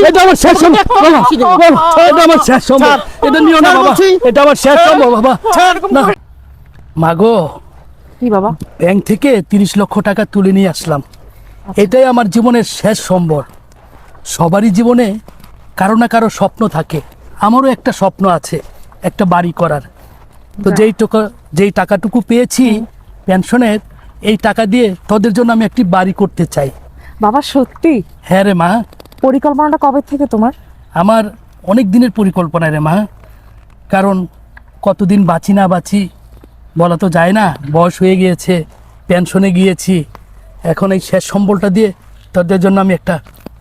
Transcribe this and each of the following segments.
এটা আমার শেষ সম্ভব এটা আমার শেষ সম্ভব এটা নিও না বাবা এটা আমার শেষ সম্ভব বাবা না মাগো কি বাবা ব্যাংক থেকে 30 লক্ষ টাকা তুলে নিয়ে আসলাম এটাই আমার জীবনের শেষ সম্বল সবারই জীবনে কারো না কারো স্বপ্ন থাকে আমারও একটা স্বপ্ন আছে একটা বাড়ি করার তো যেই টাকাটুকু পেয়েছি পেনশনের এই টাকা দিয়ে তোদের জন্য আমি একটি বাড়ি করতে চাই বাবা সত্যি হ্যাঁ রে মা পরিকল্পনাটা কবে থেকে তোমার আমার অনেক দিনের পরিকল্পনা রে মা কারণ কতদিন বাঁচি না বাঁচি বলা তো যায় না বয়স হয়ে গিয়েছে পেনশনে গিয়েছি এখন এই শেষ সম্বলটা দিয়ে তোদের জন্য আমি একটা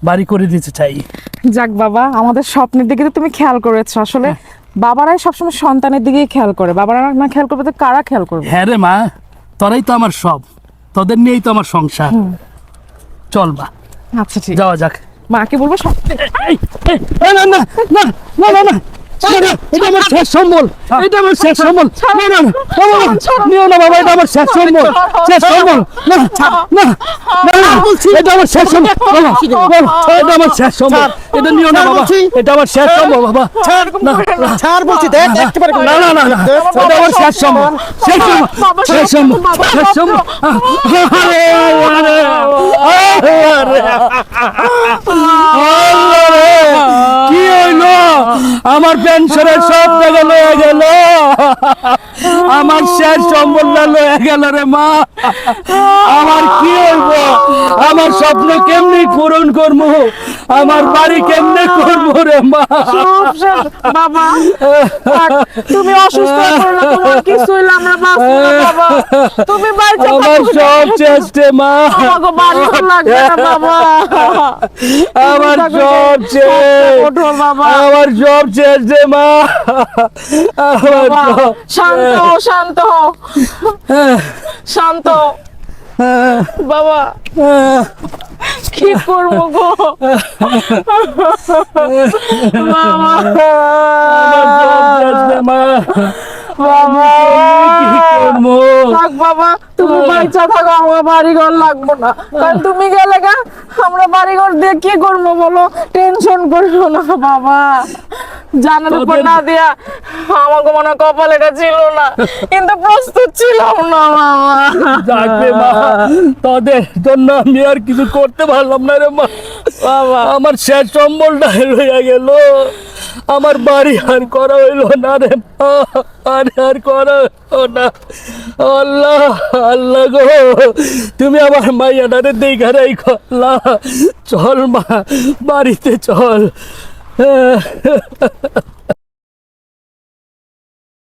বাড়ি করে দিতে চাই যাক বাবা আমাদের স্বপ্নের দিকে তো তুমি খেয়াল করেছো আসলে বাবারাই সবসময় সন্তানের দিকেই খেয়াল করে বাবারা না খেয়াল করবে তো কারা খেয়াল করবে হ্যাঁ রে মা তোরাই তো আমার সব তোদের নিয়েই তো আমার সংসার চল মা আচ্ছা ঠিক যাওয়া যাক মাকে বলবো এই, এই, না না না না না না না এটা আমার শেষ সম্বল এটা আমার শেষ সম্বল না না না বাবা নিও না বাবা এটা আমার শেষ সম্বল না না না এটা আমার শেষ সম্বল বাবা এটা আমার শেষ সম্বল এটা নিও না বাবা এটা আমার শেষ সম্বল বাবা না ছাড় বলছি দেখ একেবারে না না না না এটা আমার শেষ সম্বল শেষ সম্বল শেষ সম্বল শেষ সম্বল আরে আরে কি হইলো আমার পেনশনের সব টাকা লয়ে গেল আমার শেষ সম্বলটা লয়ে গেল রে মা আমার কি হইব আমার স্বপ্ন কেমনি পূরণ করবো আমার বাড়ি কেমনে করবো রে মা বাবা তুমি অসুস্থ হয়ে পড়লে তোমার কিছু হইলে আমরা বাঁচবো না বাবা তুমি বাড়িতে আমার সব চেষ্টা মা আমাকে বাড়ি লাগবে না বাবা আমার সব শেষ ওঠো বাবা আমার সব শেষ রে মা আমার সব শান্ত হও, শান্ত হও। শান্ত হও। বাবা কি করবো গো বাবা বাবা থাক বাবা তুমি বাচ্চা থাকো আমার বাড়ি ঘর লাগবো না কারণ তুমি গেলে গা আমরা বাড়ি ঘর দিয়ে কি করবো বলো টেনশন করবো না বাবা জানার উপর না দিয়া আমাকে মনে কপাল এটা ছিল না কিন্তু প্রস্তুত ছিলাম না বাবা যাকবে মা তোদের জন্য আমি আর কিছু করতে পারলাম না রে মা বাবা আমার শেষ সম্বলটা রয়ে গেল আমার বাড়ি আর করা হইলো না রে মা আর করা হইলো না আল্লাহ আল্লাহ গো তুমি আমার মাইয়াটারে দেখা রাখো আল্লাহ চল মা বাড়িতে চল